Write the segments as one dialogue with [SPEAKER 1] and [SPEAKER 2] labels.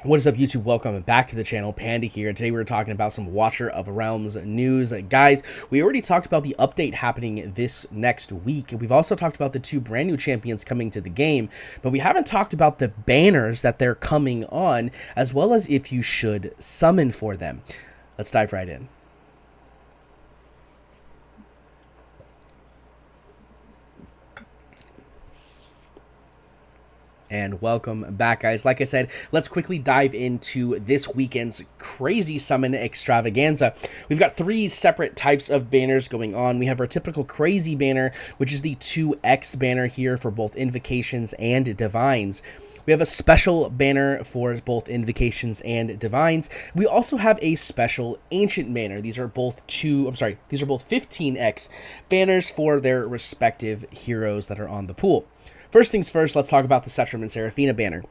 [SPEAKER 1] What is up, YouTube? Welcome back to the channel. Panda here. Today we're talking about some Watcher of Realms news. Guys, we already talked about the update happening this next week. We've also talked about the two brand new champions coming to the game, but we haven't talked about the banners that they're coming on, as well as if you should summon for them. Let's dive right in. And welcome back, guys. Like I said, let's quickly dive into this weekend's crazy summon extravaganza. We've got three separate types of banners going on. We have our typical crazy banner, which is the 2x banner here for both invocations and divines. We have a special banner for both invocations and divines. We also have a special ancient banner. These are both 15x banners for their respective heroes that are on the pool. First things first, let's talk about the Setram and Saraphina banner.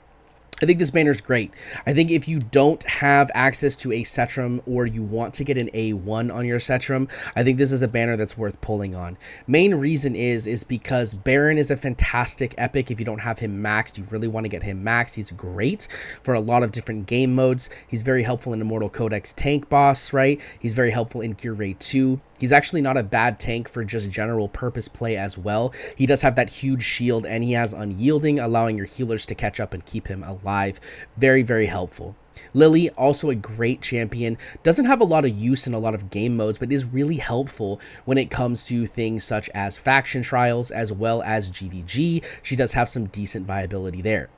[SPEAKER 1] I think this banner is great. I think if you don't have access to a Setram or you want to get an A1 on your Setram, I think this is a banner that's worth pulling on. Main reason is because Baron is a fantastic epic. If you don't have him maxed, you really want to get him maxed. He's great for a lot of different game modes. He's very helpful in Immortal Codex tank boss, right? He's very helpful in Gear Raid 2. He's actually not a bad tank for just general purpose play as well. He does have that huge shield, and he has unyielding, allowing your healers to catch up and keep him alive. Very, very helpful. Lily, also a great champion, doesn't have a lot of use in a lot of game modes, but is really helpful when it comes to things such as faction trials as well as GVG. She does have some decent viability there.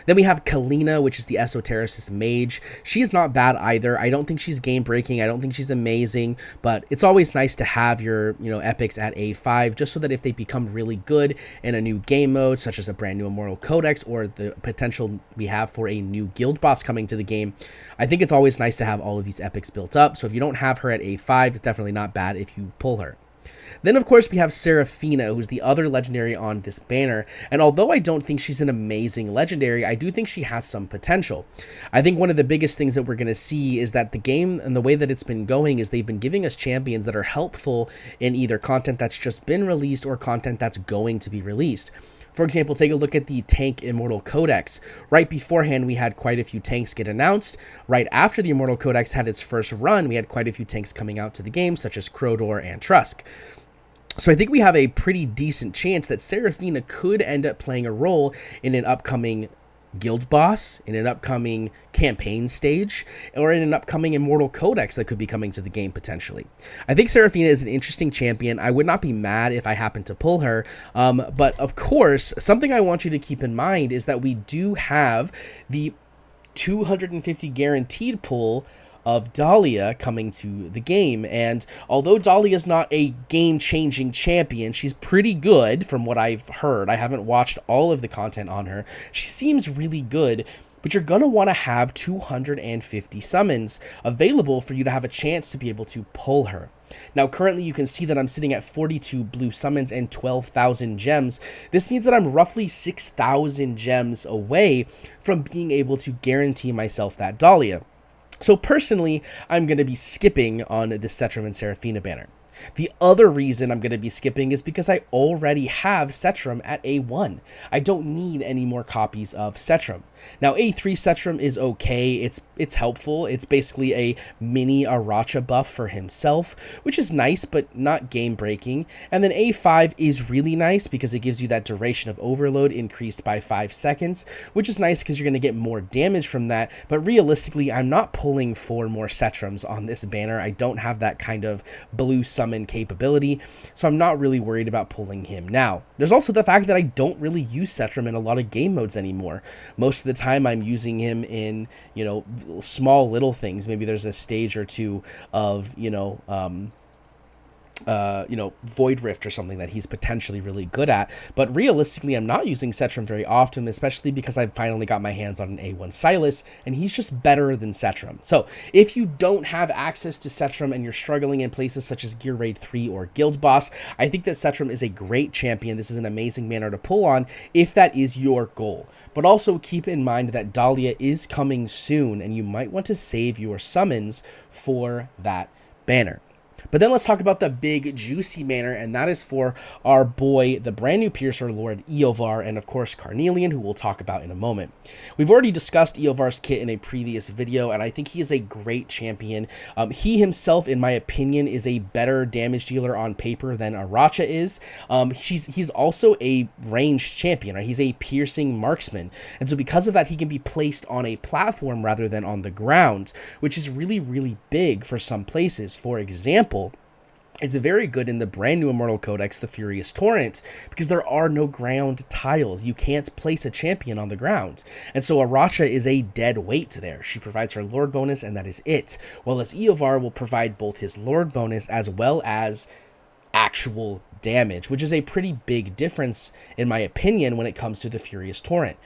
[SPEAKER 1] Then we have Kalina, which is the Esotericist Mage. She's not bad either. I don't think she's game-breaking. I don't think she's amazing, but it's always nice to have your, epics at A5, just so that if they become really good in a new game mode, such as a brand new Immortal Codex or the potential we have for a new guild boss coming to the game, I think it's always nice to have all of these epics built up. So if you don't have her at A5, it's definitely not bad if you pull her. Then, of course, we have Saraphina, who's the other legendary on this banner, and although I don't think she's an amazing legendary, I do think she has some potential. I think one of the biggest things that we're going to see is that the game and the way that it's been going is they've been giving us champions that are helpful in either content that's just been released or content that's going to be released. For example, take a look at the tank Immortal Codex. Right beforehand, we had quite a few tanks get announced. Right after the Immortal Codex had its first run, we had quite a few tanks coming out to the game, such as Crodor and Trusk. So I think we have a pretty decent chance that Saraphina could end up playing a role in an upcoming guild boss, in an upcoming campaign stage, or in an upcoming Immortal Codex that could be coming to the game potentially. I think Saraphina is an interesting champion. I would not be mad if I happened to pull her, but of course, something I want you to keep in mind is that we do have the 250 guaranteed pull of Dahlia coming to the game, and although Dahlia is not a game-changing champion, she's pretty good from what I've heard. I haven't watched all of the content on her. She seems really good, but you're going to want to have 250 summons available for you to have a chance to be able to pull her. Now, currently, you can see that I'm sitting at 42 blue summons and 12,000 gems. This means that I'm roughly 6,000 gems away from being able to guarantee myself that Dahlia. So personally, I'm going to be skipping on the Setram and Saraphina banner. The other reason I'm going to be skipping is because I already have Setram at A1. I don't need any more copies of Setram. Now, A3 Setram is okay. It's helpful. It's basically a mini Aracha buff for himself, which is nice, but not game-breaking. And then A5 is really nice because it gives you that duration of overload increased by 5 seconds, which is nice because you're going to get more damage from that. But realistically, I'm not pulling for more Setrams on this banner. I don't have that kind of blue summon capability, so I'm not really worried about pulling him. Now, there's also the fact that I don't really use Setram in a lot of game modes anymore. Most of the time I'm using him in, small little things. Maybe there's a stage or two of, Void Rift or something that he's potentially really good at. But realistically, I'm not using Setram very often, especially because I've finally got my hands on an A1 Silas, and he's just better than Setram. So if you don't have access to Setram and you're struggling in places such as Gear Raid 3 or Guild Boss, I think that Setram is a great champion. This is an amazing banner to pull on if that is your goal. But also keep in mind that Dahlia is coming soon, and you might want to save your summons for that banner. But then let's talk about the big juicy banner, and that is for our boy, the brand new Piercer Lord Ioar, and of course Carnelian, who we'll talk about in a moment. We've already discussed Iovar's kit in a previous video, and I think he is a great champion. He himself, in my opinion, is a better damage dealer on paper than Aracha is. He's also a ranged champion, right? He's a piercing marksman, and so because of that, he can be placed on a platform rather than on the ground, which is really, really big for some places. For example, it's very good in the brand new Immortal Codex, the Furious Torrent, because there are no ground tiles. You can't place a champion on the ground. And so Aracha is a dead weight there. She provides her Lord bonus, and that is it. While as Iovar will provide both his Lord bonus as well as actual damage, which is a pretty big difference, in my opinion, when it comes to the Furious Torrent.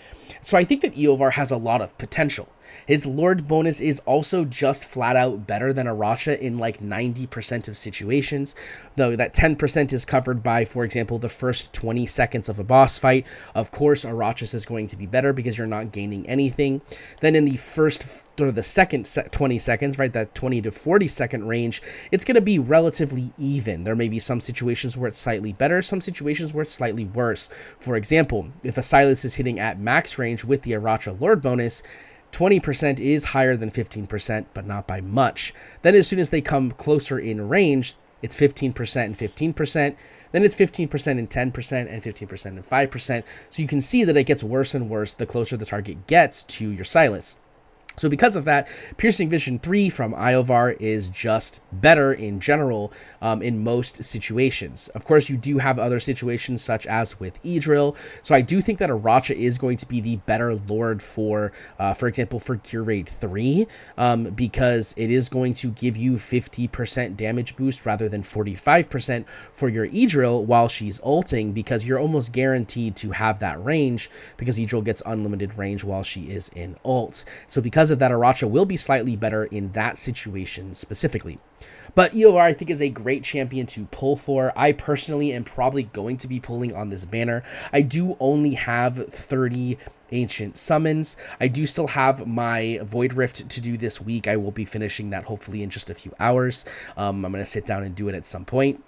[SPEAKER 1] So I think that Iovar has a lot of potential. His Lord bonus is also just flat out better than Aracha in like 90% of situations, though that 10% is covered by, for example, the first 20 seconds of a boss fight. Of course, Aracha's is going to be better because you're not gaining anything. Then in the first or the second 20 seconds, right, that 20 to 40 second range, it's going to be relatively even. There may be some situations where it's slightly better, some situations where it's slightly worse. For example, if a Silas is hitting at max range with the Aracha Lord bonus, 20% is higher than 15%, but not by much. Then as soon as they come closer in range, it's 15% and 15%. Then it's 15% and 10% and 15% and 5%. So you can see that it gets worse and worse the closer the target gets to your Silas. So because of that, Piercing Vision 3 from Iovar is just better in general in most situations. Of course, you do have other situations such as with Idril. So I do think that Aracha is going to be the better Lord for example, for Gear Raid 3, because it is going to give you 50% damage boost rather than 45% for your Idril while she's ulting, because you're almost guaranteed to have that range because Idril gets unlimited range while she is in ult. So because of that, Aracha will be slightly better in that situation specifically. But Ioar, I think, is a great champion to pull for. I personally am probably going to be pulling on this banner. I do only have 30 ancient summons. I do still have my Void Rift to do this week. I will be finishing that hopefully in just a few hours. I'm going to sit down and do it at some point.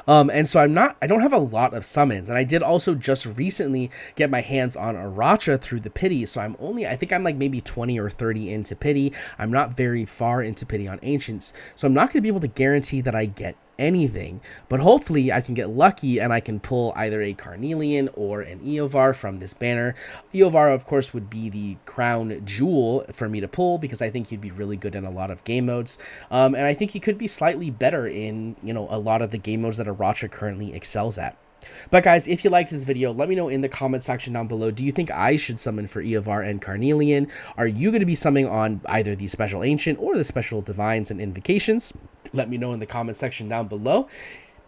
[SPEAKER 1] And so I don't have a lot of summons, and I did also just recently get my hands on Aracha through the pity, so I think I'm like maybe 20 or 30 into pity. I'm not very far into pity on ancients, so I'm not going to be able to guarantee that I get anything, but hopefully I can get lucky and I can pull either a Carnelian or an Iovar from this banner. Iovar, of course, would be the crown jewel for me to pull because I think he'd be really good in a lot of game modes, and I think he could be slightly better in, you know, a lot of the game modes that Aracha currently excels at. But guys, if you liked this video, let me know in the comment section down below. Do you think I should summon for Iovar and Carnelian? Are you going to be summoning on either the special ancient or the special divines and invocations? Let me know in the comment section down below.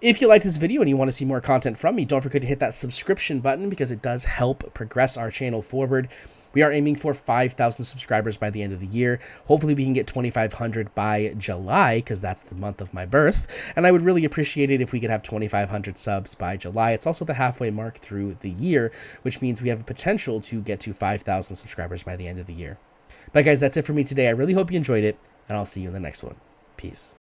[SPEAKER 1] If you like this video and you want to see more content from me, don't forget to hit that subscription button because it does help progress our channel forward. We are aiming for 5,000 subscribers by the end of the year. Hopefully we can get 2,500 by July because that's the month of my birth. And I would really appreciate it if we could have 2,500 subs by July. It's also the halfway mark through the year, which means we have a potential to get to 5,000 subscribers by the end of the year. But guys, that's it for me today. I really hope you enjoyed it, and I'll see you in the next one. Peace.